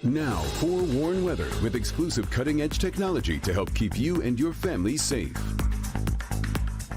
Now, forewarned weather with exclusive cutting-edge technology to help keep you and your family safe.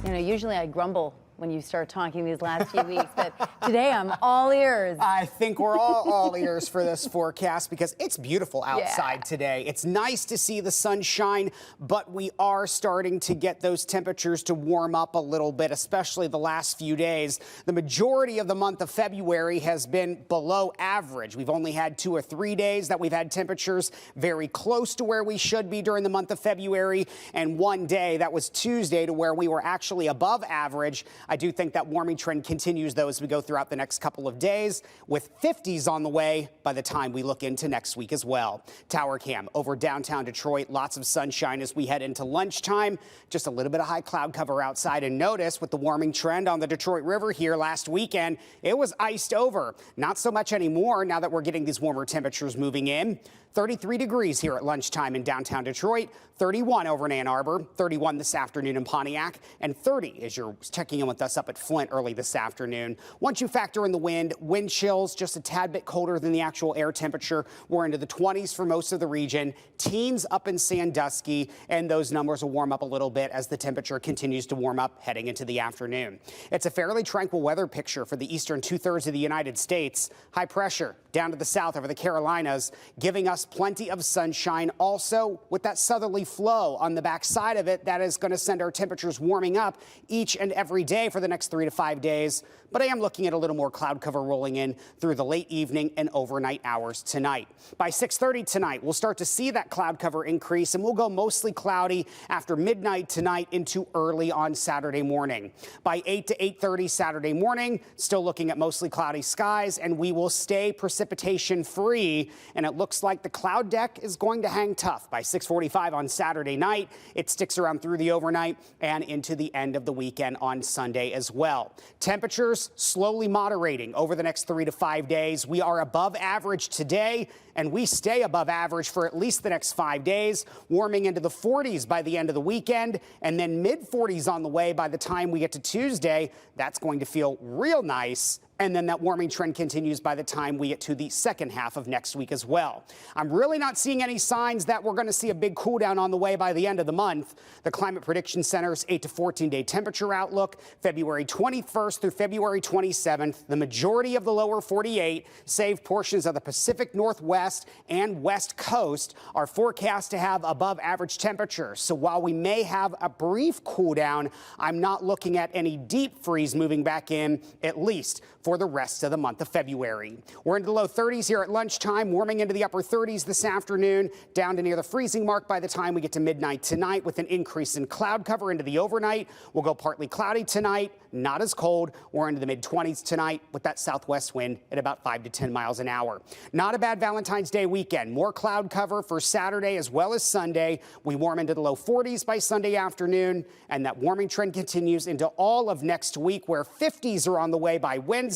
You know, usually I grumble when you start talking these last few weeks, but today I'm all ears. I think we're all ears for this forecast because it's beautiful outside today. It's nice to see the sunshine, but we are starting to get those temperatures to warm up a little bit, especially the last few days. The majority of the month of February has been below average. We've only had 2 or 3 days that we've had temperatures very close to where we should be during the month of February, and one day, that was Tuesday, to where we were actually above average. I do think that warming trend continues, though, as we go throughout the next couple of days, with 50s on the way by the time we look into next week as well. Tower cam over downtown Detroit. Lots of sunshine as we head into lunchtime. Just a little bit of high cloud cover outside. And notice with the warming trend on the Detroit River here last weekend, it was iced over. Not so much anymore now that we're getting these warmer temperatures moving in. 33 degrees here at lunchtime in downtown Detroit, 31 over in Ann Arbor, 31 this afternoon in Pontiac, and 30 as you're checking in with us up at Flint early this afternoon. Once you factor in the wind chills just a tad bit colder than the actual air temperature. We're into the 20s for most of the region, teens up in Sandusky, and those numbers will warm up a little bit as the temperature continues to warm up heading into the afternoon. It's a fairly tranquil weather picture for the eastern 2/3 of the United States. High pressure down to the south over the Carolinas, giving us plenty of sunshine. Also, with that southerly flow on the backside of it, that is going to send our temperatures warming up each and every day for the next 3 to 5 days. But I am looking at a little more cloud cover rolling in through the late evening and overnight hours tonight. By 6:30 tonight, we'll start to see that cloud cover increase, and we'll go mostly cloudy after midnight tonight into early on Saturday morning. By 8 to 8:30 Saturday morning, still looking at mostly cloudy skies, and we will stay precipitation free. And it looks like the cloud deck is going to hang tough. By 6:45 on Saturday night, it sticks around through the overnight and into the end of the weekend on Sunday as well. Temperatures slowly moderating over the next 3 to 5 days. We are above average today, and we stay above average for at least the next 5 days, warming into the 40s by the end of the weekend, and then mid-40s on the way by the time we get to Tuesday. That's going to feel real nice. And then that warming trend continues by the time we get to the second half of next week as well. I'm really not seeing any signs that we're going to see a big cool down on the way by the end of the month. The Climate Prediction Center's 8 to 14-day temperature outlook, February 21st through February 27th, the majority of the lower 48, save portions of the Pacific Northwest and West Coast, are forecast to have above average temperatures. So while we may have a brief cool down, I'm not looking at any deep freeze moving back in, at least for the rest of the month of February. We're into the low 30s here at lunchtime, warming into the upper 30s this afternoon, down to near the freezing mark by the time we get to midnight tonight, with an increase in cloud cover into the overnight. We'll go partly cloudy tonight, not as cold. We're into the mid-20s tonight with that southwest wind at about 5 to 10 miles an hour. Not a bad Valentine's Day weekend. More cloud cover for Saturday as well as Sunday. We warm into the low 40s by Sunday afternoon, and that warming trend continues into all of next week, where 50s are on the way by Wednesday,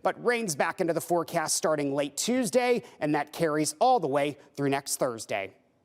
but rain's back into the forecast starting late Tuesday, and that carries all the way through next Thursday.